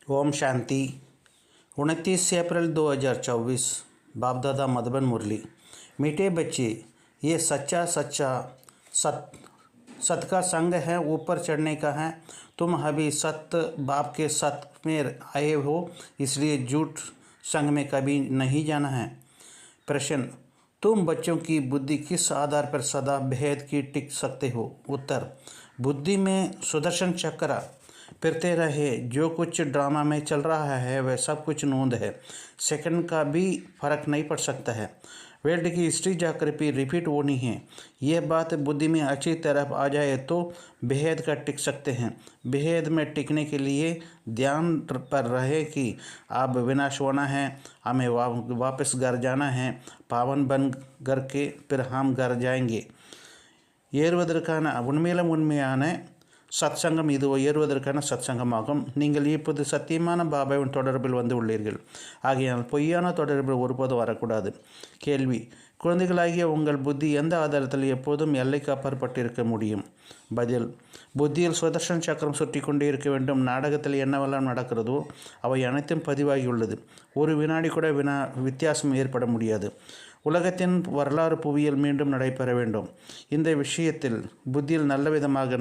ओम शांति। 29 अप्रैल 2024। बाप दादा मधुबन मुरली। मीठे बच्चे, ये सच्चा सच्चा सत का संग है, ऊपर चढ़ने का है। तुम अभी सत बाप के सत में आए हो, इसलिए झूठ संग में कभी नहीं जाना है। प्रश्न, तुम बच्चों की बुद्धि किस आधार पर सदा भेद की टिक सकते हो? उत्तर, बुद्धि में सुदर्शन चक्र फिरते रहे। जो कुछ ड्रामा में चल रहा है वह सब कुछ नोंद है, सेकंड का भी फर्क नहीं पड़ सकता है। वर्ल्ड की हिस्ट्री जाकर भी रिपीट होनी है। यह बात बुद्धि में अच्छी तरह आ जाए तो भेद का टिक सकते हैं। भेद में टिकने के लिए ध्यान पर रहे कि अब विनाश होना है, हमें वापस घर जाना है, पावन बन घर के फिर हम घर जाएंगे। ஏறுவதற்கான உண்மையான சத்சங்கம் இது ஏறுவதற்கான சத்சங்கமாகும். நீங்கள் இப்போது சத்தியமான பாபாவின் தொடர்பில் வந்து உள்ளீர்கள். ஆகையால் பொய்யான தொடர்பில் ஒருபோதும் வரக்கூடாது. கேள்வி, குழந்தைகளாகிய உங்கள் புத்தி எந்த ஆதாரத்தில் எப்போதும் எல்லைக்கு அப்பாற்பட்டிருக்க முடியும்? பதில், புத்தியில் சுதர்ஷன் சக்கரம் சுற்றி கொண்டே இருக்க வேண்டும். நாடகத்தில் என்னவெல்லாம் நடக்கிறதோ அவை அனைத்தும் பதிவாகியுள்ளது. ஒரு வினாடி கூட வித்தியாசம் ஏற்பட முடியாது. உலகத்தின் வரலாறு புவியியல் மீண்டும் நடைபெற வேண்டும். இந்த விஷயத்தில் புத்தியில் நல்ல விதமாக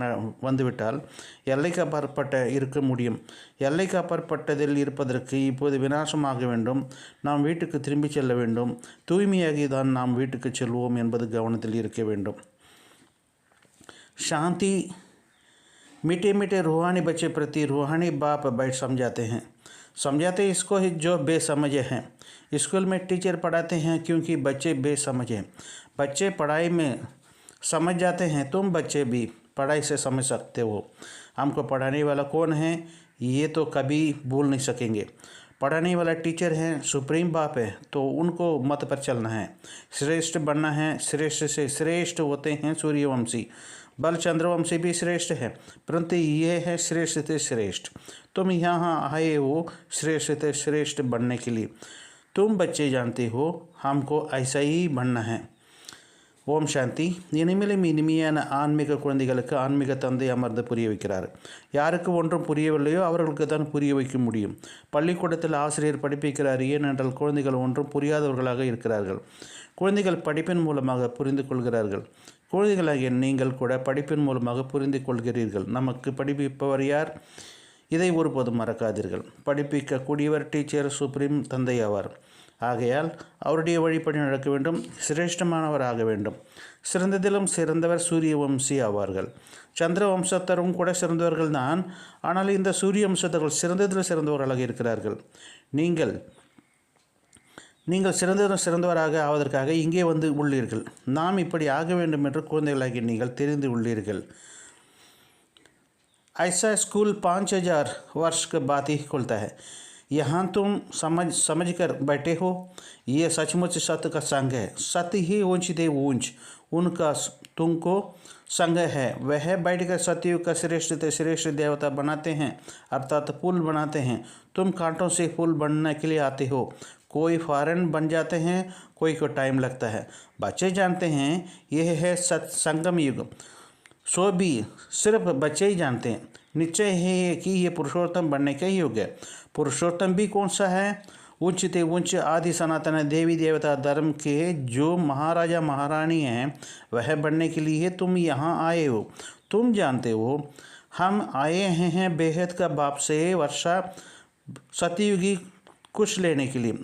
வந்துவிட்டால் எல்லைக்கு அப்பாற்பட்ட இருக்க முடியும். எல்லைக்கு அப்பாற்பட்டதில் இருப்பதற்கு இப்போது விநாசமாக வேண்டும். நாம் வீட்டுக்கு திரும்பி செல்ல வேண்டும். தூய்மையாகி தான் நாம் வீட்டுக்கு செல்வோம் என்பது கவனத்தில் இருக்க வேண்டும். शांति। मीठे मीठे रूहानी बच्चे प्रति रूहानी बाप बैठ समझाते इसको ही जो बेसमझ हैं। स्कूल में टीचर पढ़ाते हैं क्योंकि बच्चे बेसमझ हैं। बच्चे पढ़ाई में समझ जाते हैं, तुम बच्चे भी पढ़ाई से समझ सकते हो। हमको पढ़ाने वाला कौन है ये तो कभी भूल नहीं सकेंगे। पढ़ाने वाला टीचर है, सुप्रीम बाप है, तो उनको मत पर चलना है, श्रेष्ठ बनना है। श्रेष्ठ से श्रेष्ठ होते हैं सूर्यवंशी, बल चंद्रवंशी भी श्रेष्ठ है, परंतु ये है श्रेष्ठ से श्रेष्ठ। तुम यहाँ आए हो श्रेष्ठ से श्रेष्ठ बनने के लिए। तुम बच्चे जानते हो हमको ऐसा ही बनना है। ஓம் சாந்தி. இனிமையான ஆன்மீக குழந்தைகளுக்கு ஆன்மீக தந்தை அமர்ந்து புரிய வைக்கிறார். யாருக்கு ஒன்றும் புரியவில்லையோ அவர்களுக்கு தான் புரிய வைக்க முடியும். பள்ளிக்கூடத்தில் ஆசிரியர் படிப்பிக்கிறார், ஏனென்றால் குழந்தைகள் ஒன்றும் புரியாதவர்களாக இருக்கிறார்கள். குழந்தைகள் படிப்பின் மூலமாக புரிந்து கொள்கிறார்கள். குழந்தைகளாகிய நீங்கள் கூட படிப்பின் மூலமாக புரிந்து கொள்கிறீர்கள். நமக்கு படிப்பிப்பவர் யார்? இதை ஒருபோதும் மறக்காதீர்கள். படிப்பிக்கக்கூடியவர் டீச்சர், சுப்ரீம் தந்தை ஆவார். ஆகையால் அவருடைய வழிபடி நடக்க வேண்டும், சிரேஷ்டமானவர் ஆக வேண்டும். சிறந்ததிலும் சிறந்தவர் சூரிய வம்சி ஆவார்கள். சந்திர வம்சத்தரும் கூட சிறந்தவர்கள் தான். ஆனால் இந்த சூரிய வம்சத்தர்கள் சிறந்ததில் சிறந்தவர்களாக இருக்கிறார்கள். நீங்கள் சிறந்ததிலும் சிறந்தவராக ஆவதற்காக இங்கே வந்து உள்ளீர்கள். நாம் இப்படி ஆக வேண்டும் என்று குழந்தைகளாகி நீங்கள் தெரிந்து உள்ளீர்கள். ऐसा स्कूल 5000 वर्ष के बाद ही खुलता है। यहाँ तुम समझ कर बैठे हो, ये सचमुच सत्य का संग है। सत्य ही ऊंच दे ऊंच उनका तुमको संग है। वह बैठकर सतयुग का श्रेष्ठ से श्रेष्ठ देवता बनाते हैं, अर्थात पुल बनाते हैं। तुम कांटों से पुल बनने के लिए आते हो। कोई फॉरेन बन जाते हैं, कोई को टाइम लगता है। बच्चे जानते हैं यह है सत्संगम युग। सो भी सिर्फ बच्चे ही जानते हैं। निश्चय है कि ये पुरुषोत्तम बनने का युग है। पुरुषोत्तम भी कौन सा है? उच्चते उच्च आदि सनातन देवी देवता धर्म के जो महाराजा महारानी हैं वह बनने के लिए तुम यहाँ आए हो। तुम जानते हो हम आए हैं बेहद का बाप से वर्षा सतयुगी कुछ लेने के लिए।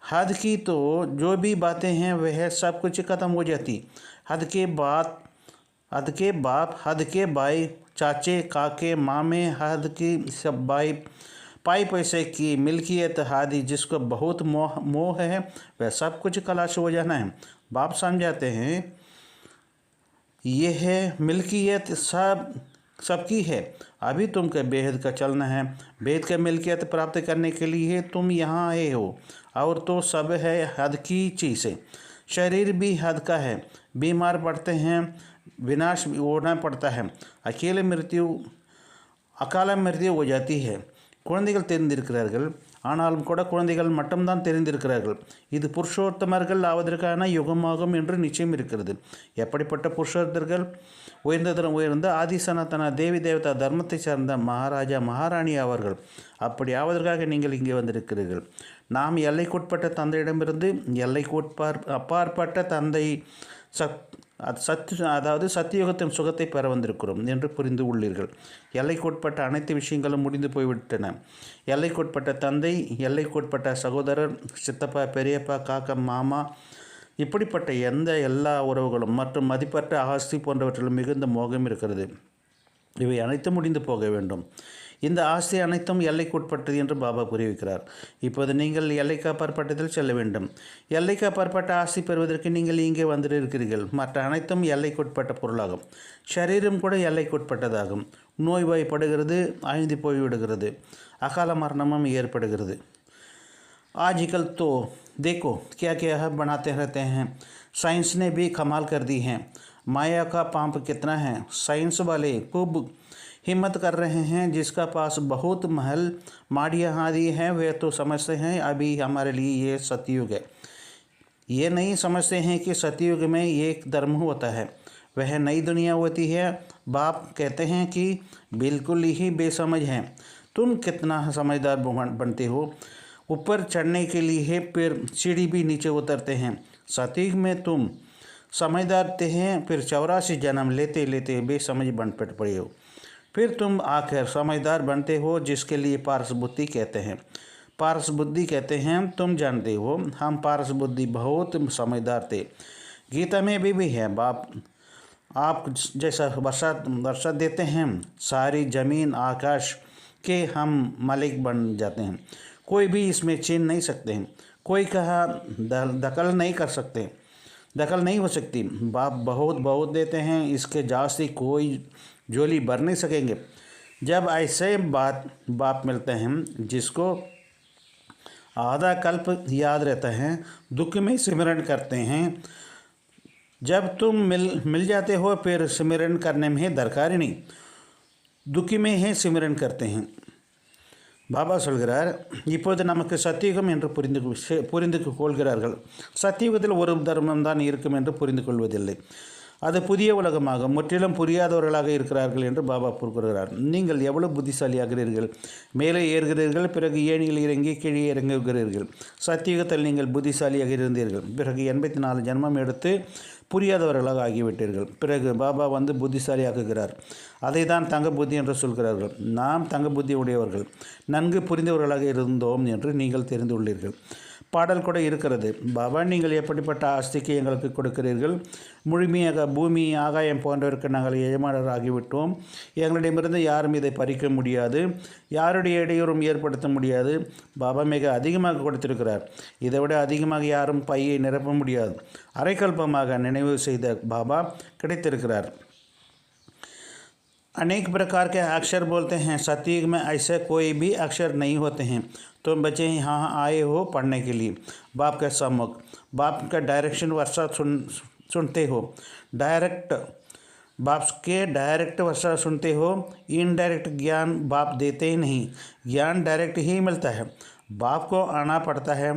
हद की तो जो भी बातें हैं वह सब कुछ ख़त्म हो जाती। हद के बाप, हद के भाई, चाचे, काके, मामे, हद की सब भाई, पाई पैसे की मिल्कियत आदि जिसको बहुत मोह है वह सब कुछ खलास हो जाना है। बाप समझाते हैं यह है मिल्कियत सबकी है। अभी तुमको बेहद का चलना है। बेहद का मिल्कियत प्राप्त करने के लिए तुम यहाँ आए हो। और तो सब है हद की चीज़ें। शरीर भी हद का है। बीमार पड़ते हैं, विनाश होना पड़ता है, अकाल मृत्यु हो जाती है। குழந்தைகள் தெரிந்திருக்கிறார்கள். ஆனாலும் கூட குழந்தைகள் மட்டும்தான் தெரிந்திருக்கிறார்கள். இது புருஷோத்தமர்கள் ஆவதற்கான யுகமாகும் என்று நிச்சயம் இருக்கிறது. எப்படிப்பட்ட புருஷோத்தர்கள்? உயர்ந்ததரம் உயர்ந்த ஆதி சனாதன தேவி தேவதா தர்மத்தை சார்ந்த மகாராஜா மகாராணி ஆவார்கள். அப்படி ஆவதற்காக நீங்கள் இங்கே வந்திருக்கிறீர்கள். நாம் எல்லைக்குட்பட்ட தந்தையிடமிருந்து அப்பாற்பட்ட தந்தை அதாவது சத்தியுகத்தின் சுகத்தை பெற வந்திருக்கிறோம் என்று புரிந்து உள்ளீர்கள். எல்லைக்குட்பட்ட அனைத்து விஷயங்களும் முடிந்து போய்விட்டன. எல்லைக்குட்பட்ட தந்தை, எல்லைக்குட்பட்ட சகோதரர், சித்தப்பா, பெரியப்பா, காக்கா, மாமா, இப்படிப்பட்ட எல்லா உறவுகளும் மற்றும் மதிப்பற்ற ஆஸ்தி போன்றவற்றிலும் மிகுந்த மோகம் இருக்கிறது. இவை அனைத்தும் முடிந்து போக வேண்டும். இந்த ஆஸ்தி அனைத்தும் எல்லைக்குட்பட்டது என்று பாபா புரிய வைக்கிறார். இப்போது நீங்கள் எல்லைக்கு அப்பாற்பட்டதில் செல்ல வேண்டும். எல்லைக்கு அப்பாற்பட்ட ஆஸ்தி பெறுவதற்கு நீங்கள் இங்கே வந்திருக்கிறீர்கள். மற்ற அனைத்தும் எல்லைக்குட்பட்ட பொருளாகும். சரீரம் கூட எல்லைக்குட்பட்டதாகும். நோய்வாய்ப்படுகிறது, அழிந்து போய்விடுகிறது, அகால மரணமும் ஏற்படுகிறது. आजकल तो देखो क्या क्या है बनाते रहते हैं. साइंस ने भी कमाल कर दी है. माया का पाप कितना है. साइंस वाले खूब हिम्मत कर रहे हैं. जिसका पास बहुत महल माड़ियाँ आदि हैं वे तो समझते हैं अभी हमारे लिए ये सतयुग है. ये नहीं समझते हैं कि सतयुग में एक धर्म होता है, वह नई दुनिया होती है. बाप कहते हैं कि बिल्कुल ही बेसमझ हैं. तुम कितना समझदार बनते हो. ऊपर चढ़ने के लिए फिर सीढ़ी भी नीचे उतरते हैं. सतयुग में तुम समझदार थे हैं, फिर 84 जन्म लेते लेते बेसमझ बन पड़े हो. फिर तुम आकर समझदार बनते हो, जिसके लिए पारस बुद्धि कहते हैं. पारस बुद्धि कहते हैं. तुम जानते हो हम पारस बुद्धि बहुत समझदार थे. गीता में भी है. बाप आप जैसा वर्षा देते हैं, सारी ज़मीन आकाश के हम मालिक बन जाते हैं. कोई भी इसमें छीन नहीं सकते हैं. कोई कहा दखल नहीं हो सकती. बाप बहुत देते हैं. इसके जास्ती कोई झोली भर नहीं सकेंगे. जब ऐसे बाप मिलते हैं जिसको आधा कल्प याद रहता है, दुख में सिमरन करते हैं. जब तुम मिल जाते हो, फिर सिमरन करने में दरकार ही नहीं. दुखी में ही सिमरन करते हैं. பாபா சொல்கிறார், இப்போது நமக்கு சத்தியுகம் என்று புரிந்து கொள்கிறார்கள். சத்தியுகத்தில் ஒரு தர்மம்தான் இருக்கும் என்று புரிந்து கொள்வதில்லை. அது புதிய உலகமாகும். முற்றிலும் புரியாதவர்களாக இருக்கிறார்கள் என்று பாபா கூறுகிறார். நீங்கள் எவ்வளவு புத்திசாலியாகிறீர்கள். மேலே ஏறுகிறீர்கள், பிறகு ஏணியில் இறங்கி கீழே இறங்குகிறீர்கள். சத்தியுகத்தில் நீங்கள் புத்திசாலியாக இருந்தீர்கள். பிறகு 84 ஜென்மம் எடுத்து புரியாதவர்களாக ஆகிவிட்டீர்கள். பிறகு பாபா வந்து புத்திசாலியாக்குகிறார். அதை தான் தங்க புத்தி என்று சொல்கிறார்கள். நாம் தங்க புத்தி உடையவர்கள், நன்கு புரிந்தவர்களாக இருந்தோம் என்று நீங்கள் தெரிந்துள்ளீர்கள். பாடல் கூட இருக்கிறது. பாபா, நீங்கள் எப்படிப்பட்ட ஆஸ்திக்கு எங்களுக்கு கொடுக்கிறீர்கள். முழுமையாக பூமி, ஆகாயம் போன்றவருக்கு நாங்கள் எஜமானர் ஆகிவிட்டோம். எங்களிடமிருந்து யாரும் இதை பறிக்க முடியாது, யாருடைய இடையூறும் ஏற்படுத்த முடியாது. பாபா மிக அதிகமாக கொடுத்திருக்கிறார். இதைவிட அதிகமாக யாரும் பையை நிரப்ப முடியாது. அரைக்கல்பமாக நினைவு செய்த பாபா கிடைத்திருக்கிறார். अनेक प्रकार के अक्षर बोलते हैं. सतयुग में ऐसे कोई भी अक्षर नहीं होते हैं. तुम बच्चे यहाँ आए हो पढ़ने के लिए. बाप के सम्मुख बाप का डायरेक्शन वर्षा सुनते हो. डायरेक्ट वर्षा सुनते हो. इनडायरेक्ट ज्ञान बाप देते ही नहीं. ज्ञान डायरेक्ट ही मिलता है. बाप को आना पड़ता है.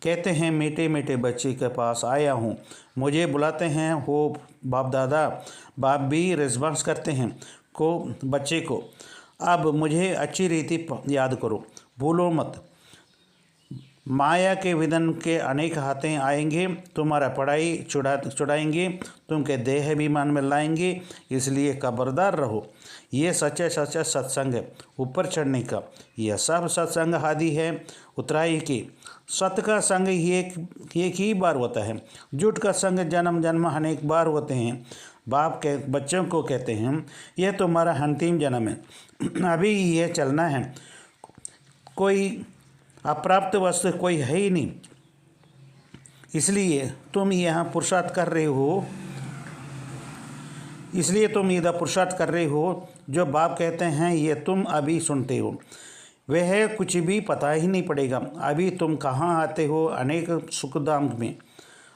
कहते हैं मीठे मीठे बच्चे के पास आया हूँ. मुझे बुलाते हैं हो बाप दादा. बाप भी रिस्पॉन्स करते हैं बच्चे को. अब मुझे अच्छी रीति याद करो, भूलो मत. माया के विधन के अनेक हाथें आएंगे. तुम्हारा पढ़ाई छुड़ाएंगे, तुमके देह अभिमान में लाएंगे. इसलिए खबरदार रहो. ये सच्चा सत्संग है ऊपर चढ़ने का. यह सब सत्संग आदि है उतराई की. सत्य का संग एक ही बार होता है. झूठ का संग जन्म अनेक बार होते हैं. बाप के बच्चों को कहते हैं, यह तुम्हारा अंतिम जन्म है. अभी यह चलना है. कोई अप्राप्त वस्तु कोई है ही नहीं. इसलिए तुम यहाँ पुरुषार्थ कर रहे हो. जो बाप कहते हैं ये तुम अभी सुनते हो. वह कुछ भी पता ही नहीं पड़ेगा. अभी तुम कहाँ आते हो. अनेक सुखधाम में,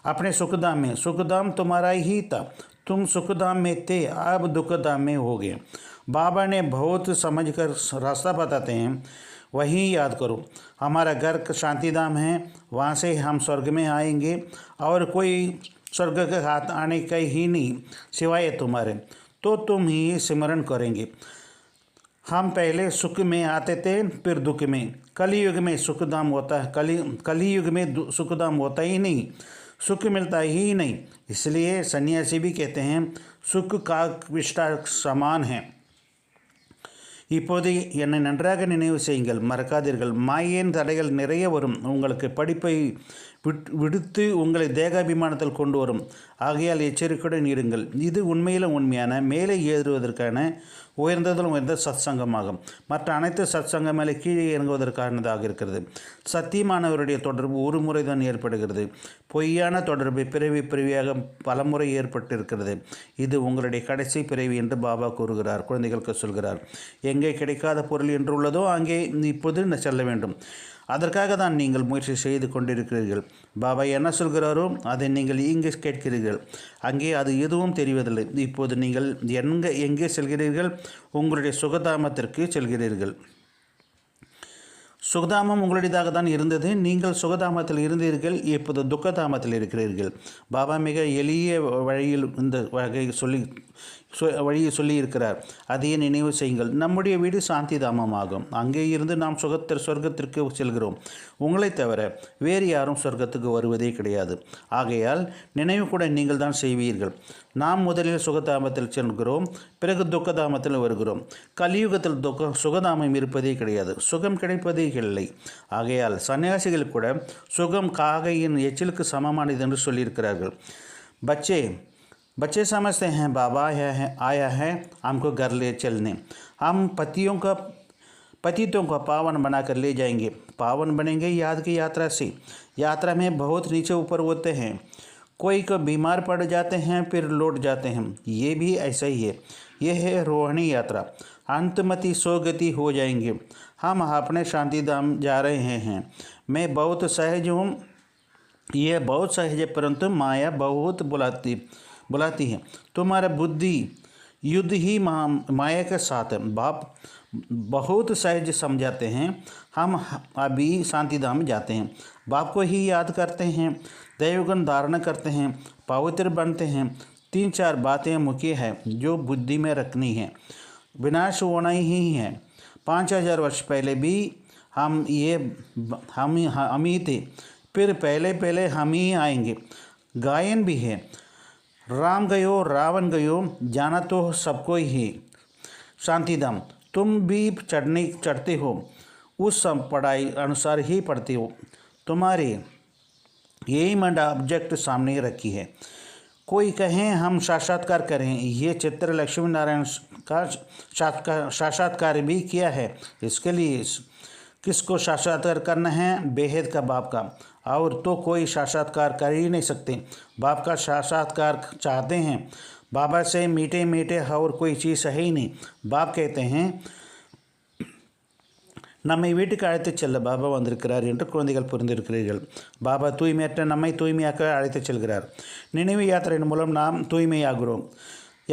अपने सुखधाम में. सुखधाम तुम्हारा ही था. तुम सुखधाम में थे, अब दुखधाम में हो गए. बाबा ने बहुत समझकर रास्ता बताते हैं. वहीं याद करो। हमारा घर शांतिधाम है, वहाँ से हम स्वर्ग में आएंगे और कोई स्वर्ग के हाथ आने का ही नहीं सिवाय तुम्हारे, तो तुम ही सिमरण करेंगे। हम पहले सुख में आते थे, फिर दुख में। कलयुग में सुखधाम होता है, कलयुग में सुखधाम होता ही नहीं, सुख मिलता ही नहीं। इसलिए सन्यासी भी कहते हैं सुख का विष्टा समान है। இப்போது என்னை நன்றாக நினைவு செய்யுங்கள், மறக்காதீர்கள். மாயையின் தடைகள் நிறைய வரும், உங்களுக்கு படிப்பை விடுத்து உங்களை தேகாபிமானத்தில் கொண்டு வரும். ஆகையால் எச்சரிக்கையுடன் இருங்கள். இது உண்மையான மேலே ஏறுவதற்கான உயர்ந்த சத்சங்கமாகும். மற்ற அனைத்து சத்சங்கம் மேலே கீழே இறங்குவதற்கானதாக இருக்கிறது. சத்தியமானவருடைய தொடர்பு ஒரு முறை தான் ஏற்படுகிறது. பொய்யான தொடர்பு பிறவியாக பலமுறை ஏற்பட்டிருக்கிறது. இது உங்களுடைய கடைசி பிறவி என்று பாபா கூறுகிறார், குழந்தைகளுக்கு சொல்கிறார். எங்கே கிடைக்காத பொருள் என்று உள்ளதோ அங்கே இப்போது செல்ல வேண்டும். அதற்காக தான் நீங்கள் முயற்சி செய்து கொண்டிருக்கிறீர்கள். பாபா என்ன சொல்கிறாரோ அதை நீங்கள் இங்கே கேட்கிறீர்கள். அங்கே அது எதுவும் தெரிவதில்லை. இப்போது நீங்கள் எங்கே செல்கிறீர்கள்? உங்களுடைய சுகதாமத்திற்கு செல்கிறீர்கள். சுகதாமம் உங்களுடையதாக தான் இருந்தது. நீங்கள் சுகதாமத்தில் இருந்தீர்கள், இப்போது துக்கதாமத்தில் இருக்கிறீர்கள். பாபா மிக எளிய வழியில் இந்த வழியை சொல்லி இருக்கிறார். அதையே நினைவு செய்யுங்கள். நம்முடைய வீடு சாந்தி தாமமாகும். அங்கே இருந்து நாம் சொர்க்கத்திற்கு செல்கிறோம். உங்களை தவிர வேறு யாரும் சொர்க்கத்துக்கு வருவதே கிடையாது. ஆகையால் நினைவு கூட நீங்கள் தான் செய்வீர்கள். நாம் முதலில் சுகதாமத்தில் செல்கிறோம், பிறகு துக்கதாமத்தில் வருகிறோம். கலியுகத்தில் சுகதாமம் இருப்பதே கிடையாது, சுகம் கிடைப்பதே இல்லை. ஆகையால் சன்னியாசிகள் கூட சுகம் காகையின் எச்சிலுக்கு சமமானது என்று சொல்லியிருக்கிறார்கள். बच्चे समझते हैं बाबा आया है हमको घर ले चलने, हम पतितों को पावन बनाकर ले जाएंगे। पावन बनेंगे याद की यात्रा से। यात्रा में बहुत नीचे ऊपर होते हैं, कोई को बीमार पड़ जाते हैं फिर लौट जाते हैं। ये भी ऐसा ही है। यह है रोहिणी यात्रा। अंतमति सोगति हो जाएंगे। हम अपने शांतिधाम जा रहे हैं। मैं बहुत सहज हूँ, यह बहुत सहज है, परंतु माया बहुत बुलाती है। तुम्हारा बुद्धि युद्ध ही माया के साथ है। बाप बहुत सहज समझाते हैं। हम अभी शांतिधाम जाते हैं, बाप को ही याद करते हैं, दैवगुण धारण करते हैं, पवित्र बनते हैं। 3-4 बातें मुख्य है जो बुद्धि में रखनी है। विनाश होना ही है। 5000 वर्ष पहले भी हम ही थे, फिर पहले हम ही आएंगे। गायन भी है, राम गयो रावण गयो, जाना तो सबको ही शांतिधाम। तुम भी चढ़ते हो, उस पढ़ाई अनुसार ही पढ़ते हो। तुम्हारे यही मंड ऑब्जेक्ट सामने रखी है। कोई कहें हम साक्षात्कार करें, ये चित्र लक्ष्मी नारायण का साक्षात्कार भी किया है। इसके लिए किसको साक्षात्कार करना है? बेहद का बाप का, और तो कोई साक्षात्कार कर ही नहीं सकते। बाप का साक्षात्कार चाहते हैं, बाबा से मीठे और कोई चीज़ है ही नहीं। बाप कहते हैं நம்மை வீட்டுக்கு அழைத்து செல்ல பாபா வந்திருக்கிறார் என்று குழந்தைகள் புரிந்திருக்கிறீர்கள். பாபா தூய்மையற்ற நம்மை தூய்மையாக்க அழைத்து செல்கிறார். நினைவு யாத்திரையின் மூலம் நாம் தூய்மையாகிறோம்.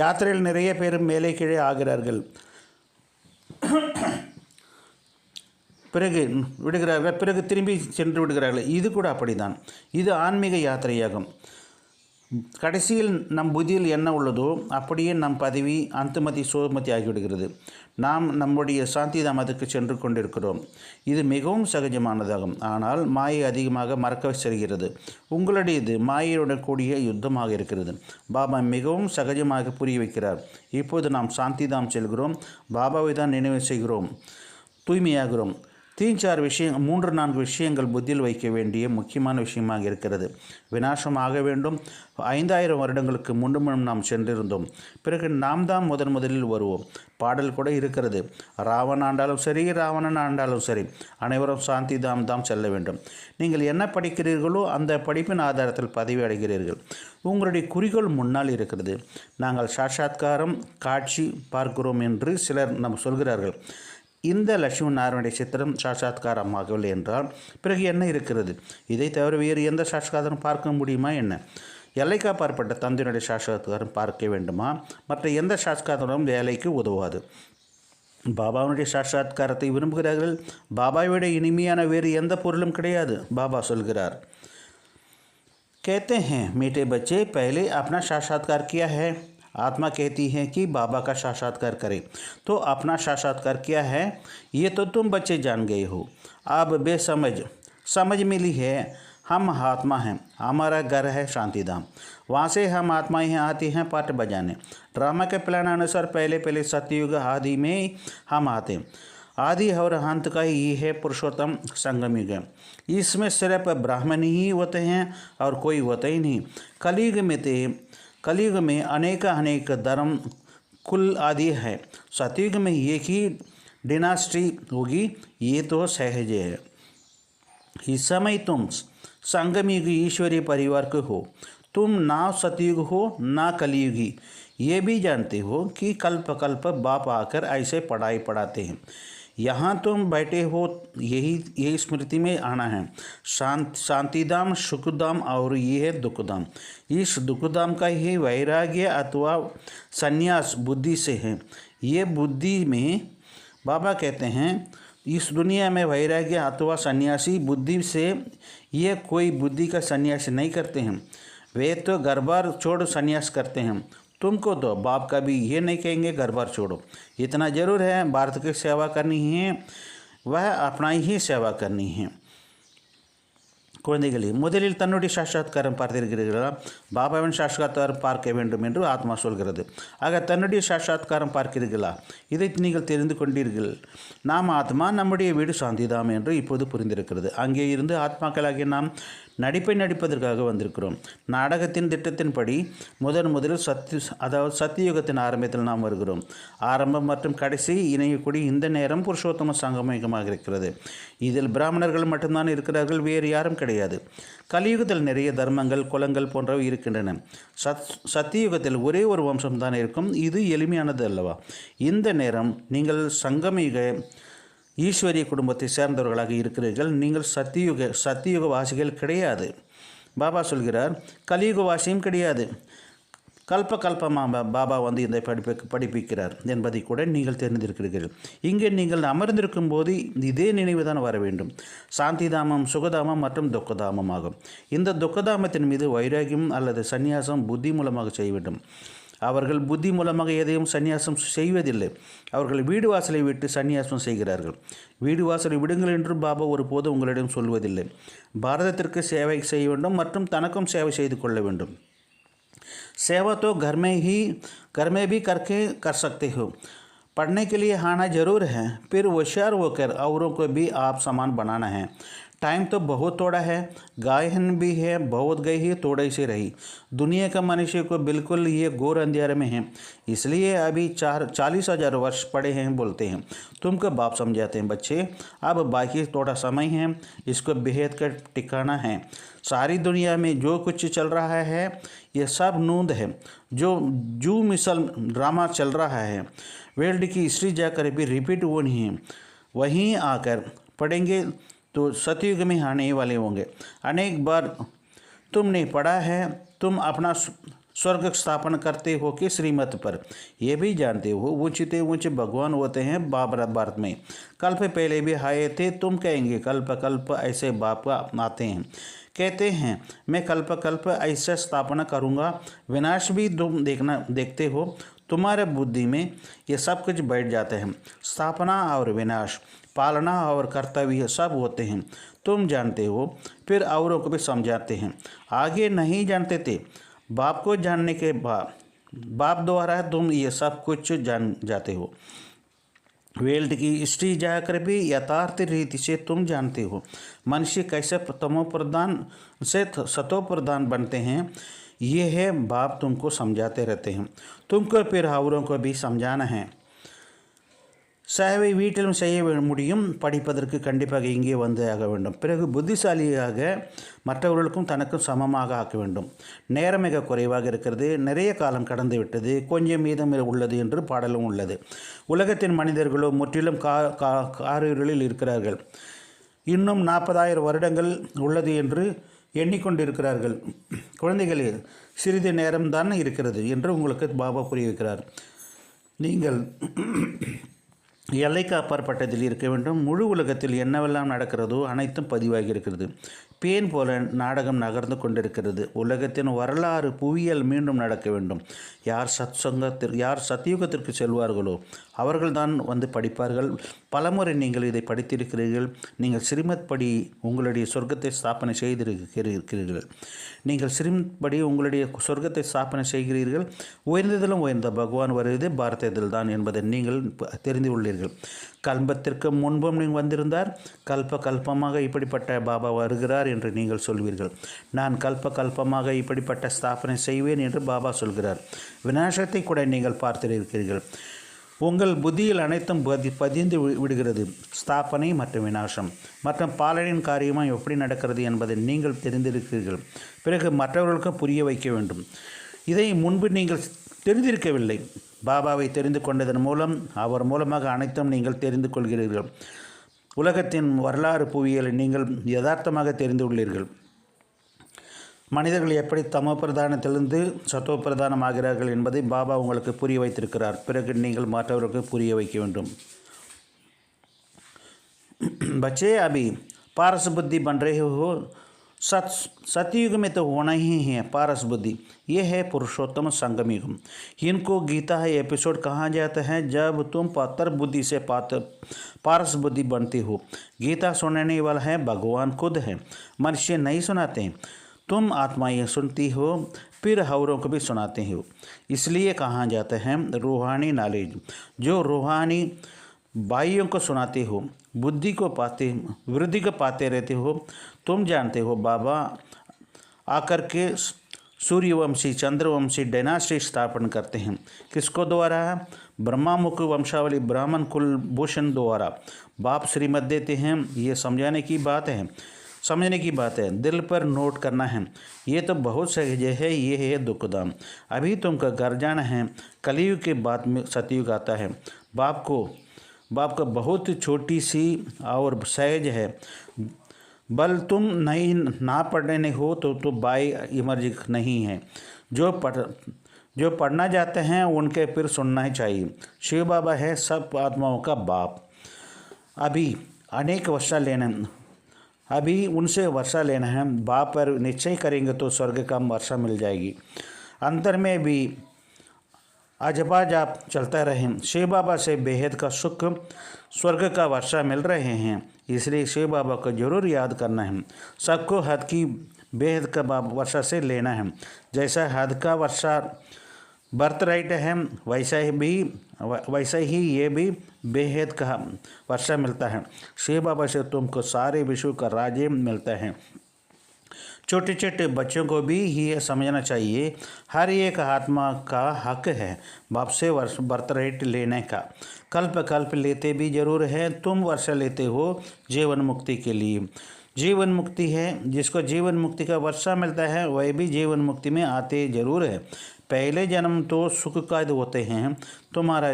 யாத்திரையில் நிறைய பேர் மேலே கீழே ஆகிறார்கள், பிறகு விடுகிறார்கள், பிறகு திரும்பி சென்று விடுகிறார்கள். இது கூட அப்படிதான். இது ஆன்மீக யாத்திரையாகும். கடைசியில் நம் புத்தியில் என்ன உள்ளதோ அப்படியே நம் பதவி அந்தமதி சோமதி ஆகிவிடுகிறது. நாம் நம்முடைய சாந்திதாமத்துக்கு சென்று கொண்டிருக்கிறோம். இது மிகவும் சகஜமானதாகும். ஆனால் மாயை அதிகமாக மறக்க செல்கிறது. உங்களுடையது மாயையுடன் கூடிய யுத்தமாக இருக்கிறது. பாபா மிகவும் சகஜமாக புரிய வைக்கிறார். இப்போது நாம் சாந்திதாம் செல்கிறோம், பாபாவை தான் நினைவு செய்கிறோம், தூய்மையாகிறோம். 3-4 விஷயங்கள் புத்தியில் வைக்க வேண்டிய முக்கியமான விஷயமாக இருக்கிறது. விநாசம் ஆக வேண்டும். 5000 வருடங்களுக்கு முன்னும் நாம் சென்றிருந்தோம், பிறகு நாம் தான் முதலில் வருவோம். பாடல் கூட இருக்கிறது, ராவணன் ஆண்டாலும் சரி ராவணன் ஆண்டாலும் சரி அனைவரும் சாந்தி தாம் செல்ல வேண்டும். நீங்கள் என்ன படிக்கிறீர்களோ அந்த படிப்பின் ஆதாரத்தில் பதவி அடைகிறீர்கள். உங்களுடைய குறிக்கோள் முன்னால் இருக்கிறது. நாங்கள் சாட்சாத்காரம் காட்சி பார்க்கிறோம் என்று சிலர் சொல்கிறார்கள். இந்த லட்சுமி நாராயணுடைய சித்திரம் சாட்சாத்காரமாகவில்லை என்றால் பிறகு என்ன இருக்கிறது? இதை தவிர வேறு எந்த சாட்சாத்காரம் பார்க்க முடியுமா என்ன? எல்லைக்கு அப்பாற்பட்ட தந்தையினுடைய சாட்சாத்காரம் பார்க்க வேண்டுமா? மற்ற எந்த சாட்சாத்காரமும் வேலைக்கு உதவாது. பாபாவுடைய சாட்சாத்காரத்தை விரும்புகிறார்கள். பாபாவை விட இனிமையான வேறு எந்த பொருளும் கிடையாது. பாபா சொல்கிறார், कहते हैं मीठे बच्चे पहले अपना साक्षात्कार किया है. आत्मा कहती है कि बाबा का साक्षात्कार करें. तो अपना साक्षात्कार किया है ये तो तुम बच्चे जान गए हो. अब समझ मिली है. हम आत्मा हैं, हमारा घर है शांतिधाम. वहाँ से हम आत्माएं हैं आती हैं पाठ बजाने. ड्रामा के प्लान अनुसार पहले सतयुग आदि में हम आते हैं. आदि और अंत का ये है पुरुषोत्तम संगम युग. इसमें सिर्फ ब्राह्मण ही होते हैं और कोई होता ही नहीं. कलयुग में अनेक धर्म कुल आदि है. सतयुग में एक ही डिनास्टी होगी, ये तो सहज है. इस समय तुम संगम युग ईश्वरीय परिवार के हो. तुम ना सतयुग हो ना कलयुगी. ये भी जानते हो कि कल्प बाप आकर ऐसे पढ़ाई पढ़ाते हैं. यहाँ तुम बैठे हो, यही स्मृति में आना है. शांतिधाम, सुखधाम और ये है दुखधाम. इस दुखधाम का ही वैराग्य अथवा संन्यास बुद्धि से है. ये बुद्धि में बाबा कहते हैं इस दुनिया में वैराग्य अथवा सन्यासी बुद्धि से ये कोई बुद्धि का सन्यास नहीं करते हैं. वे तो घर बार छोड़ सन्यास करते हैं. तुमको तो बाप का भी ये नहीं कहेंगे घर बार छोड़ो. इतना ज़रूर है भारत की सेवा करनी है, वह अपना ही सेवा करनी है. குழந்தைகளே, முதலில் தன்னுடைய சாட்சாத்காரம் பார்த்திருக்கிறீர்களா? பாபாவின் சாட்சாத்காரம் பார்க்க வேண்டும் என்று ஆத்மா சொல்கிறது. ஆக தன்னுடைய சாட்சாத்காரம் பார்க்கிறீர்களா? இதை நீங்கள் தெரிந்து கொண்டீர்கள். நாம் ஆத்மா, நம்முடைய வீடு சாந்திதாம் என்று இப்போது புரிந்திருக்கிறது. அங்கே இருந்து ஆத்மாக்களாகிய நாம் நடிப்பதற்காக வந்திருக்கிறோம். நாடகத்தின் திட்டத்தின்படி முதலில் சத்தியுகத்தின் ஆரம்பத்தில் நாம் வருகிறோம். ஆரம்பம் மற்றும் கடைசி இணையக்கூடிய இந்த நேரம் புருஷோத்தம சங்கமயுகமாக இருக்கிறது. இதில் பிராமணர்கள் மட்டும்தான் இருக்கிறார்கள், வேறு யாரும் கிடையாது. கலியுகத்தில் நிறைய தர்மங்கள், குலங்கள் போன்றவை இருக்கின்றன. சத்தியுகத்தில் ஒரே ஒரு வம்சம்தான் இருக்கும். இது எளிமையானது அல்லவா? இந்த நேரம் நீங்கள் சங்கமயுக ஈஸ்வரிய குடும்பத்தை சேர்ந்தவர்களாக இருக்கிறீர்கள். நீங்கள் சத்தியுக வாசிகள் கிடையாது. பாபா சொல்கிறார், கலியுக வாசியும் கிடையாது. கல்பமாக பாபா வந்து இந்த படிப்பிக்கிறார் என்பதை கூட நீங்கள் தெரிந்திருக்கிறீர்கள். இங்கே நீங்கள் அமர்ந்திருக்கும் போது இதே நினைவு தான் வர வேண்டும். சாந்திதாமம், சுகதாமம் மற்றும் துக்கதாமம் ஆகும். இந்த துக்கதாமத்தின் மீது வைராகியம் அல்லது சந்நியாசம் புத்தி மூலமாக செய்ய வேண்டும். அவர்கள் புத்தி மூலமாக எதையும் சந்நியாசம் செய்வதில்லை. அவர்கள் வீடு வாசலை விட்டு சந்நியாசம் செய்கிறார்கள். வீடு வாசலை விடுங்கள் என்று பாபா ஒருபோது உங்களிடம் சொல்வதில்லை. பாரதத்திற்கு சேவை செய்ய வேண்டும் மற்றும் தனக்கும் சேவை செய்து கொள்ள வேண்டும். सेवा तो घर में भी करके कर सकते हो. पढ़ने के लिए आना जरूर है, फिर होशियार होकर औरों को भी आप समान बनाना है. टाइम तो बहुत थोड़ा है, गायन भी है, बहुत गई ही थोड़ी सी रही. दुनिया का मनुष्य को बिल्कुल ये घोर अंधेरे में है, इसलिए अभी 40,000 वर्ष पड़े हैं बोलते हैं. तुमको बाप समझाते हैं, बच्चे अब बाकी थोड़ा समय है, इसको बेहद कर टिकाना है. सारी दुनिया में जो कुछ चल रहा है ये सब नूंद है. जो मिसल ड्रामा चल रहा है, वर्ल्ड की हिस्ट्री जाकर भी रिपीट वो नहीं है. वहीं आकर पढ़ेंगे तो सतयुग में आने वाले होंगे. अनेक बार तुमने पढ़ा है. तुम अपना स्वर्ग स्थापन करते हो कि श्रीमत पर, ये भी जानते हो ऊंचे भगवान होते हैं भारत में. कल्प पहले भी आए थे. तुम कहेंगे कल्प ऐसे बाप आते हैं. कहते हैं मैं कल्प ऐसा स्थापना करूँगा. विनाश भी तुम देखते हो. तुम्हारे बुद्धि में ये सब कुछ बैठ जाते हैं. स्थापना और विनाश, पालना और कर्तव्य सब होते हैं. तुम जानते हो, फिर औरों को भी समझाते हैं. आगे नहीं जानते थे. बाप को जानने के बाद बाप द्वारा तुम ये सब कुछ जान जाते हो. वर्ल्ड की हिस्ट्री जाकर भी यथार्थ रीति से तुम जानते हो मनुष्य कैसे तमो प्रधान से सतो प्रधान बनते हैं. ये है बाप तुमको समझाते रहते हैं. तुमको फिर औरों को भी समझाना है. சேவை வீட்டிலும் செய்ய முடியும். படிப்பதற்கு கண்டிப்பாக இங்கே வந்து ஆக வேண்டும். பிறகு புத்திசாலியாக மற்றவர்களுக்கும் தனக்கும் சமமாக ஆக்க வேண்டும். நேரம் மிக குறைவாக இருக்கிறது. நிறைய காலம் கடந்து விட்டது. கொஞ்சம் மீதம் உள்ளது என்று பாடலும் உள்ளது. உலகத்தின் மனிதர்களோ முற்றிலும் காரிருளில் இருக்கிறார்கள். இன்னும் 40,000 வருடங்கள் உள்ளது என்று எண்ணிக்கொண்டிருக்கிறார்கள். குழந்தைகளே, சிறிது நேரம்தான் இருக்கிறது என்று உங்களுக்கு பாபா புரிய வைக்கிறார். நீங்கள் எல்லைக்கு அப்பாற்பட்டதில் இருக்க வேண்டும். முழு உலகத்தில் என்னவெல்லாம் நடக்கிறதோ அனைத்தும் பதிவாகி இருக்கிறது. பேன் போல நாடகம் நகர்ந்து கொண்டிருக்கிறது. உலகத்தின் வரலாறு புவியியல் மீண்டும் நடக்க வேண்டும். யார் சத்தியுகத்திற்கு செல்வார்களோ அவர்கள்தான் வந்து படிப்பார்கள். பலமுறை நீங்கள் இதை படித்திருக்கிறீர்கள். நீங்கள் ஸ்ரீமத் படி உங்களுடைய சொர்க்கத்தை ஸ்தாபனை செய்திருக்கிறீர்கள். நீங்கள் ஸ்ரீமத் படி உங்களுடைய சொர்க்கத்தை ஸ்தாபனை செய்கிறீர்கள். உயர்ந்ததிலும் உயர்ந்த பகவான் வருவது பாரதத்தில் தான் என்பதை நீங்கள் தெரிந்து உள்ளீர்கள். கல்பத்திற்கு முன்பும் நீங்கள் வந்திருந்தார். கல்பமாக இப்படிப்பட்ட பாபா வருகிறார் என்று நீங்கள் சொல்வீர்கள். நான் கல்பமாக இப்படிப்பட்ட ஸ்தாபனை செய்வேன் என்று பாபா சொல்கிறார். விநாசத்தை கூட நீங்கள் பார்த்திருக்கிறீர்கள். உங்கள் புத்தியில் அனைத்தும் பதிந்து விடுகிறது. ஸ்தாபனை மற்றும் விநாசம் மற்றும் பாலனின் காரியமாக எப்படி நடக்கிறது என்பதை நீங்கள் தெரிந்திருக்கிறீர்கள். பிறகு மற்றவர்களுக்கும் புரிய வைக்க வேண்டும். இதை முன்பு நீங்கள் தெரிந்திருக்கவில்லை. பாபாவை தெரிந்து கொண்டதன் மூலம் அவர் மூலமாக அனைத்தும் நீங்கள் தெரிந்து கொள்கிறீர்கள். உலகத்தின் வரலாறு புவியியலை நீங்கள் யதார்த்தமாக தெரிந்து உள்ளீர்கள். மனிதர்கள் எப்படி தமோ பிரதானத்திலிருந்து சத்தோ பிரதானமாகிறார்கள் என்பதை பாபா உங்களுக்கு புரிய வைத்திருக்கிறார். பிறகு நீங்கள் மற்றவர்களுக்கு புரிய வைக்க வேண்டும். बच्चे अभी पारस बुद्धि बन रहे हो. सतयुग में तो होना ही है पारस बुद्धि. ये है पुरुषोत्तम संगम युग. इनको गीता है एपिसोड कहा जाता है जब तुम पातर बुद्धि से पारस बुद्धि बनते हो. गीता सुनाने वाला है भगवान खुद है. मनुष्य नहीं सुनाते हैं. तुम आत्माएं सुनती हो फिर औरों को भी सुनाते हो. इसलिए कहा जाता है रूहानी नॉलेज. जो रूहानी भाइयों को सुनाते हो बुद्धि को वृद्धि को पाते रहते हो. तुम जानते हो बाबा आकर के सूर्यवंशी चंद्रवंशी डायनास्टी स्थापन करते हैं. किसको द्वारा? ब्रह्मामुख वंशावली ब्राह्मण कुलभूषण द्वारा. बाप श्रीमत देते हैं. ये समझने की बात है. दिल पर नोट करना है. ये तो बहुत सहज है. ये है दुखदाम. अभी तुमको घर जाना है. कलयुग के बाद में सतयुग आता है. बाप का बहुत छोटी सी और सहज है. बल तुम नहीं ना पढ़ने हो तो बाई इमर्ज नहीं है. जो पढ़ना चाहते हैं उनके फिर सुनना ही चाहिए. शिव बाबा है सब आत्माओं का बाप. अभी उनसे वर्षा लेना है. बाप पर निश्चय करेंगे तो स्वर्ग का वर्षा मिल जाएगी. अंतर में भी अजबा जाप चलता रहे. शिव बाबा से बेहद का सुख स्वर्ग का वर्षा मिल रहे हैं. इसलिए शिव बाबा को जरूर याद करना है. सबको हद की बेहद का वर्षा से लेना है. जैसा हद का वर्षा बर्थ राइट है वैसा ही ये भी बेहद का वर्षा मिलता है. शिव बाबा से तुमको सारे विश्व का राज्य मिलता है. छोटे छोटे बच्चों को भी ये समझना चाहिए हर एक आत्मा का हक है बाप से बर्थ राइट लेने का. कल्प लेते भी जरूर है. तुम वर्षा लेते हो जीवन मुक्ति के लिए. जीवन मुक्ति है. जिसको जीवन मुक्ति का वर्षा मिलता है वह भी जीवन मुक्ति में आते जरूर है. पहले जन्म तो सुख का होते हैं. तुम्हारा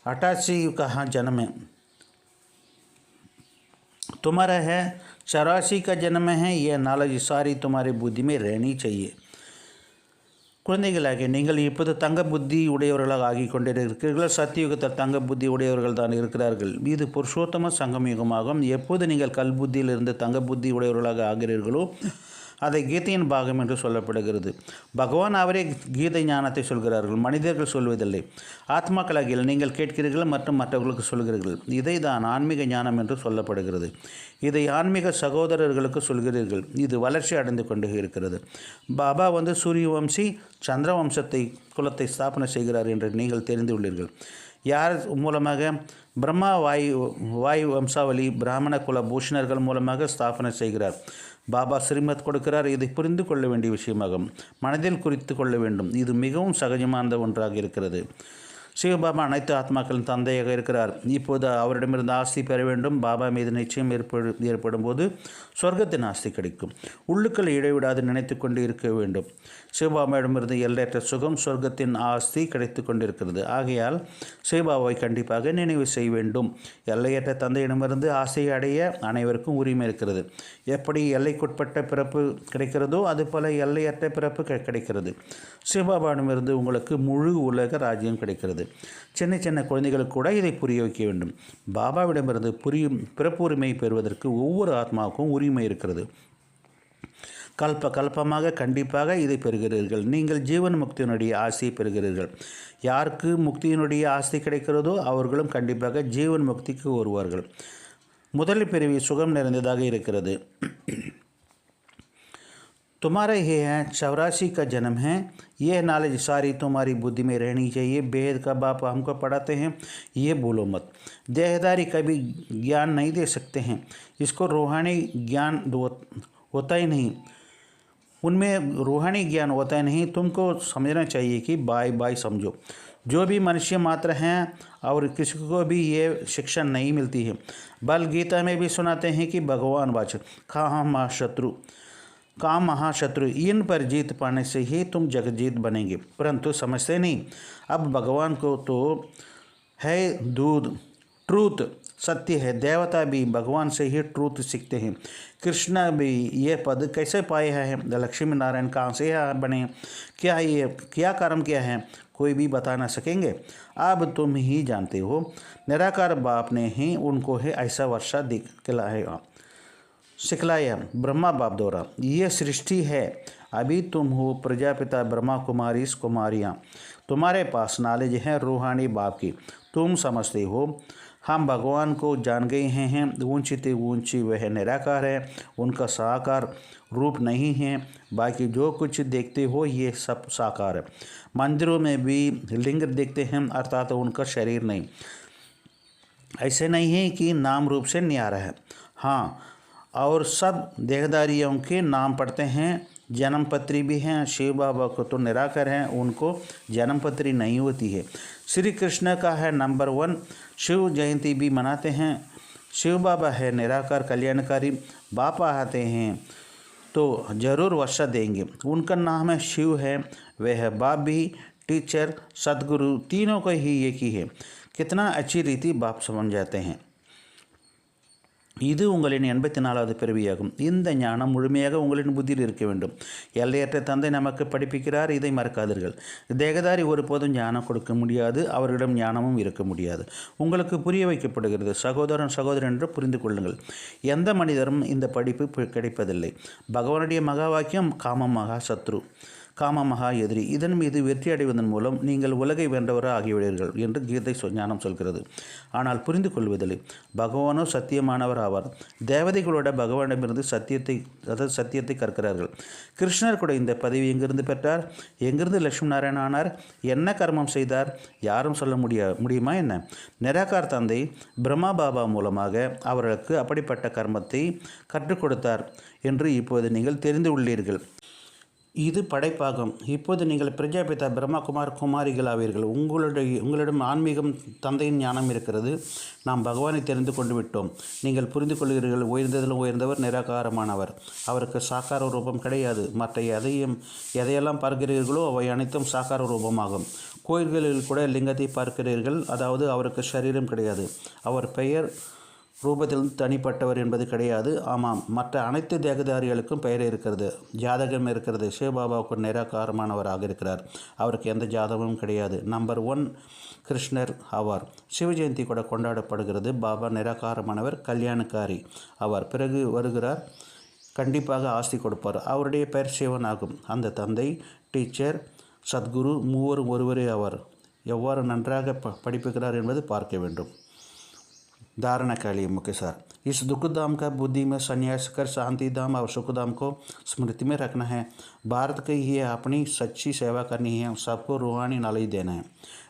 88 का जन्म है. तुम्हारा है 84 का जन्म है. यह नॉलेज सारी तुम्हारी बुद्धि में रहनी चाहिए. குழந்தைகளாக நீங்கள் இப்போது தங்க புத்தி உடையவர்களாக ஆகிக் கொண்டிருக்கிறீர்கள். சத்தியுகத்தில் தங்க புத்தி உடையவர்கள் தான் இருக்கிறார்கள். இது புருஷோத்தம சங்கம் யுகமாகும். எப்போது நீங்கள் கல் புத்தியிலிருந்து தங்க புத்தி உடையவர்களாக ஆகிறீர்களோ அதை கீதையின் பாகம் என்று சொல்லப்படுகிறது. பகவான் அவரே கீதை ஞானத்தை சொல்கிறார்கள். மனிதர்கள் சொல்வதில்லை. ஆத்மாக்களாகிய நீங்கள் கேட்கிறீர்கள் மற்றும் மற்றவர்களுக்கு சொல்கிறீர்கள். இதை தான் ஆன்மீக ஞானம் என்று சொல்லப்படுகிறது. இதை ஆன்மீக சகோதரர்களுக்கு சொல்கிறீர்கள். இது வளர்ச்சி அடைந்து கொண்டு இருக்கிறது. பாபா சூரியவம்சி சந்திரவம்சத்தை குலத்தை ஸ்தாபனை செய்கிறார் என்று நீங்கள் தெரிந்துள்ளீர்கள். யார் மூலமாக? பிரம்மா வாயு வம்சாவளி பிராமண குல பூஷணர்கள் மூலமாக ஸ்தாபனை செய்கிறார். பாபா ஸ்ரீமத் கொடுக்கிறார். இதை புரிந்து கொள்ள வேண்டிய விஷயமாகும். மனதில் குறித்து கொள்ள வேண்டும். இது மிகவும் சகஜமான ஒன்றாக இருக்கிறது. சிவபாபா அனைத்து ஆத்மாக்களின் தந்தையாக இருக்கிறார். இப்போது அவரிடமிருந்து ஆஸ்தி பெற வேண்டும். பாபா மீது நிச்சயம் ஏற்படும் போது சொர்க்கத்தின் ஆஸ்தி கிடைக்கும். உள்ளுக்கள் இடைவிடாது நினைத்து கொண்டு இருக்க வேண்டும். சிவபாபாவிடமிருந்து எல்லையற்ற சுகம் சொர்க்கத்தின் ஆஸ்தி கிடைத்து கொண்டிருக்கிறது. ஆகையால் சிவபாபாவை கண்டிப்பாக நினைவு செய்ய வேண்டும். எல்லையற்ற தந்தையிடமிருந்து ஆசையை அடைய அனைவருக்கும் உரிமை இருக்கிறது. எப்படி எல்லைக்குட்பட்ட பிறப்பு கிடைக்கிறதோ அதுபோல எல்லையற்ற பிறப்பு கிடைக்கிறது. சிவபாபாவிடமிருந்து உங்களுக்கு முழு உலக ராஜ்யம் கிடைக்கிறது. சின்ன சின்ன குழந்தைகளுக்கு கூட இதை புரிய வைக்க வேண்டும். பாபாவிடமிருந்து பிறப்புரிமை பெறுவதற்கு ஒவ்வொரு ஆத்மாவுக்கும் உரிமை இருக்கிறது. கல்பமாக கண்டிப்பாக இதை பெறுகிறீர்கள். நீங்கள் ஜீவன் முக்தியினுடைய ஆசையை பெறுகிறீர்கள். யாருக்கு முக்தியினுடைய ஆசை கிடைக்கிறதோ அவர்களும் கண்டிப்பாக ஜீவன் முக்திக்கு வருவார்கள். முதல் பிறவி சுகம் நிறைந்ததாக இருக்கிறது. तुम्हारा ये है 84 का जन्म है. ये नॉलेज सारी तुम्हारी बुद्धि में रहनी चाहिए. भेद का बाप हमको पढ़ाते हैं, ये भूलो मत. देहदारी कभी ज्ञान नहीं दे सकते हैं. इसको रूहानी ज्ञान होता ही नहीं. उनमें रूहानी ज्ञान होता ही नहीं. तुमको समझना चाहिए कि बाय समझो. जो भी मनुष्य मात्र हैं और किसी को भी ये शिक्षा नहीं मिलती है. बल गीता में भी सुनाते हैं कि भगवान वाचक काम महाशत्रु इन पर जीत पाने से ही तुम जगजीत बनेंगे. परंतु समझते नहीं. अब भगवान को तो है दूध, ट्रूथ सत्य है. देवता भी भगवान से ही ट्रूथ सीखते हैं. कृष्ण भी ये पद कैसे पाए हैं? लक्ष्मी नारायण कहाँ से बने? क्या कर्म किया है? कोई भी बता ना सकेंगे. अब तुम ही जानते हो. निराकार बाप ने ही उनको है ऐसा वर्षा सिखलाया ब्रह्मा बाप द्वारा. ये सृष्टि है. अभी तुम हो प्रजापिता ब्रह्मा कुमारियाँ. तुम्हारे पास नॉलेज है रूहानी बाप की. तुम समझते हो हम भगवान को जान गए हैं. ऊंची ते ऊंची वह निराकार है. उनका साकार रूप नहीं है. बाकी जो कुछ देखते हो ये सब साकार है. मंदिरों में भी लिंग देखते हैं, अर्थात उनका शरीर नहीं. ऐसे नहीं है कि नाम रूप से न्यारा है. हाँ, और सब देहदारियों के नाम पढ़ते हैं. जन्म पत्री भी हैं. शिव बाबा को तो निराकार हैं, उनको जन्म पत्री नहीं होती है. श्री कृष्ण का है नंबर 1. शिव जयंती भी मनाते हैं. शिव बाबा है निराकार कल्याणकारी. बापा आते हैं तो जरूर वर्षा देंगे. उनका नाम है शिव है. वह बाप भी, टीचर, सदगुरु तीनों को ही एक ही है. कितना अच्छी रीति बाप समझ जाते हैं. இது உங்களின் 84வது பிறவியாகும். இந்த ஞானம் முழுமையாக உங்களின் புத்தியில் இருக்க வேண்டும். எல்லையற்ற தந்தை நமக்கு படிப்பிக்கிறார், இதை மறக்காதீர்கள். தேகதாரி ஒருபோதும் ஞானம் கொடுக்க முடியாது, அவர்களிடம் ஞானமும் இருக்க முடியாது. உங்களுக்கு புரிய வைக்கப்படுகிறது. சகோதரன் என்று புரிந்து கொள்ளுங்கள். எந்த மனிதரும் இந்த படிப்பு கிடைப்பதில்லை. பகவானுடைய மகா வாக்கியம் காமம் மகா சத்ரு, காம மகா எதிரி. இதன் மீது வெற்றி அடைவதன் மூலம் நீங்கள் உலகை வென்றவராக ஆகிவிடுவீர்கள் என்று கீதை ஞானம் சொல்கிறது. ஆனால் புரிந்து கொள்வதில்லை. பகவானோ சத்தியமானவர் ஆவார். தேவதைகளோட பகவானிடமிருந்து சத்தியத்தை கற்கிறார்கள். கிருஷ்ணர் கூட இந்த பதவி எங்கிருந்து பெற்றார்? எங்கிருந்து லட்சுமி நாராயணன் ஆனார்? என்ன கர்மம் செய்தார்? யாரும் சொல்ல முடியுமா என்ன? நிராகார் தந்தை பிரம்மா பாபா மூலமாக அவர்களுக்கு அப்படிப்பட்ட கர்மத்தை கற்றுக் கொடுத்தார் என்று இப்போது நீங்கள் தெரிந்து உள்ளீர்கள். இது படைப்பாகும். இப்போது நீங்கள் பிரஜாபிதா குமாரிகள் ஆவீர்கள். உங்களிடம் ஆன்மீகம் தந்தையின் ஞானம் இருக்கிறது. நாம் பகவானை தெரிந்து கொண்டு விட்டோம். நீங்கள் புரிந்து கொள்கிறீர்கள். உயர்ந்ததிலும் உயர்ந்தவர் நிராகாரமானவர். அவருக்கு சாக்கார ரூபம் கிடையாது. மற்ற எதையெல்லாம் பார்க்கிறீர்களோ அவை அனைத்தும் சாக்கார ரூபமாகும். கோயில்களில் கூட லிங்கத்தை பார்க்கிறீர்கள். அதாவது அவருக்கு சரீரம் கிடையாது. அவர் பெயர் ரூபத்தில் தனிப்பட்டவர் என்பது கிடையாது. ஆமாம், மற்ற அனைத்து தேகதாரிகளுக்கும் பெயர் இருக்கிறது, ஜாதகம் இருக்கிறது. சிவபாபாவுக்கு நிராகாரமானவராக இருக்கிறார். அவருக்கு எந்த ஜாதகமும் கிடையாது. நம்பர் 1 கிருஷ்ணர் ஆவார். சிவஜெயந்தி கூட கொண்டாடப்படுகிறது. பாபா நிராகாரமானவர், கல்யாணக்காரி ஆவார். பிறகு வருகிறார், கண்டிப்பாக ஆஸ்தி கொடுப்பார். அவருடைய பெயர் சிவன் ஆகும். அந்த தந்தை, டீச்சர், சத்குரு மூவரும் ஒருவரே ஆவார். எவ்வாறு நன்றாக படிப்புகிறார் என்பது பார்க்க வேண்டும். धारणा के लिए मुख्य सार. इस दुखधाम का बुद्धि में संन्यास कर शांति धाम और सुखधाम को स्मृति में रखना है. भारत की ही अपनी सच्ची सेवा करनी है. सबको रूहानी नॉलेज देना है.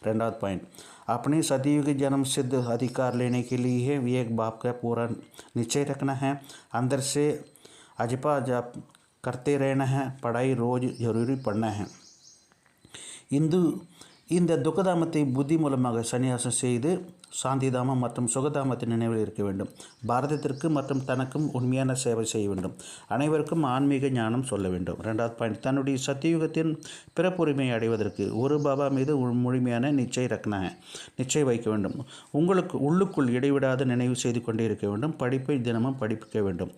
2वां पॉइंट, अपनी सतयुगी जन्म सिद्ध अधिकार लेने के लिए एक बाप का पूरा निश्चय रखना है. अंदर से अजपा जाप करते रहना है. पढ़ाई रोज जरूरी पढ़ना है. இந்த துக்கதாமத்தை புத்தி மூலமாக சன்னியாசம் செய்து சாந்திதாமம் மற்றும் சுகதாமத்தின் நினைவில் இருக்க வேண்டும். பாரதத்திற்கு மற்றும் தனக்கும் உண்மையான சேவை செய்ய வேண்டும். அனைவருக்கும் ஆன்மீக ஞானம் சொல்ல வேண்டும். 2வது பாயிண்ட், தன்னுடைய சத்தியுகத்தின் பிறப்புரிமையை அடைவதற்கு ஒரு பாபா மீது முழுமையான நிச்சயம் வைக்க வேண்டும். உங்களுக்கு உள்ளுக்குள் இடைவிடாத நினைவு செய்து கொண்டே இருக்க வேண்டும். படிப்பை தினமும் படிக்க வேண்டும்.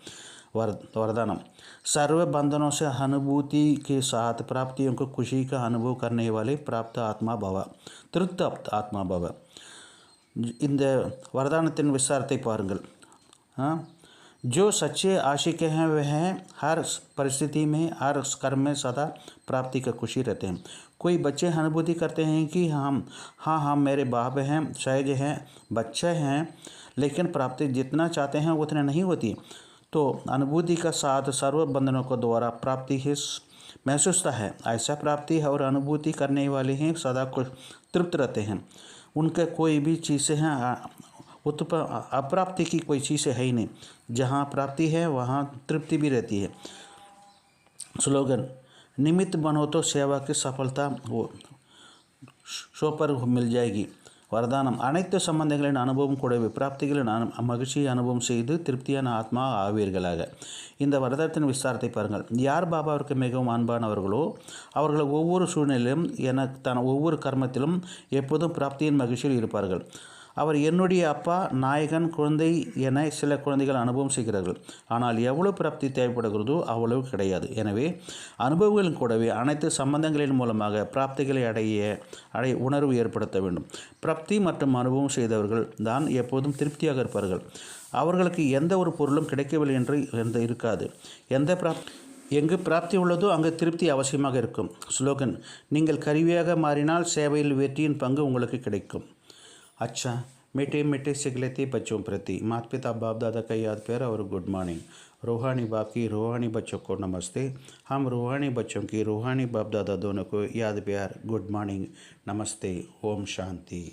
वरदानम। सर्व बंधनों से अनुभूति के साथ प्राप्तियों को खुशी का अनुभव करने वाले प्राप्त आत्मा भव, திருப்த ஆத்மா பவ. இந்த वरदानத்தின் विस्तारத்தை பாருங்கள். जो सच्चे आशिक हैं वह हर परिस्थिति में, हर कर्म में सदा प्राप्ति का खुशी रहते हैं. कोई बच्चे अनुभूति करते हैं कि हम मेरे बाप हैं, सहज हैं, बच्चे हैं, लेकिन प्राप्ति जितना चाहते हैं उतना नहीं होती. तो अनुभूति का साथ सर्व बंधनों को द्वारा प्राप्ति ही महसूस है. ऐसा प्राप्ति और अनुभूति करने वाले हैं सदा कुछ तृप्त रहते हैं. उनके कोई भी चीज़ें हैं अप्राप्ति की कोई चीज़ है ही नहीं. जहाँ प्राप्ति है वहाँ तृप्ति भी रहती है. स्लोगन: निमित्त बनो तो सेवा की सफलता शो पर मिल जाएगी. वरदानम: அனைத்து சம்பந்தங்களின் அனுபவம் கூடவே பிராப்திகளின் மகிழ்ச்சியை அனுபவம் செய்து திருப்தியான ஆத்மா ஆவீர்களாக. இந்த வரதானத்தின் விஸ்தாரத்தை பாருங்கள். யார் பாபாவிற்கு மிகவும் அன்பானவர்களோ அவர்கள் ஒவ்வொரு சூழ்நிலையிலும் தன் ஒவ்வொரு கர்மத்திலும் எப்போதும் பிராப்தியின் மகிழ்ச்சியில் இருப்பார்கள். அவர் என்னுடைய அப்பா, நாயகன், குழந்தை என சில குழந்தைகள் அனுபவம் செய்கிறார்கள். ஆனால் எவ்வளவு பிராப்தி தேவைப்படுகிறதோ அவ்வளவு கிடையாது. எனவே அனுபவங்களின் கூடவே அனைத்து சம்பந்தங்களின் மூலமாக பிராப்திகளை அடைய உணர்வு ஏற்படுத்த வேண்டும். பிராப்தி மற்றும் அனுபவம் செய்தவர்கள் தான் எப்போதும் திருப்தியாக இருப்பார்கள். அவர்களுக்கு எந்த ஒரு பொருளும் கிடைக்கவில்லை என்று இருக்காது. எங்கு பிராப்தி உள்ளதோ அங்கு திருப்தி அவசியமாக இருக்கும். ஸ்லோகன்: நீங்கள் கருவியாக மாறினால் சேவையில் வெற்றியின் பங்கு உங்களுக்கு கிடைக்கும். अच्छा, मीठे मीठे सिगलेती बच्चों प्रति माता पिता बाप दादा का याद प्यार और गुड मॉर्निंग. रूहानी बाप की रूहानी बच्चों को नमस्ते. हम रूहानी बच्चों की रूहानी बाप दादा दोनों को याद प्यार, गुड मॉर्निंग, नमस्ते. ओम शांति.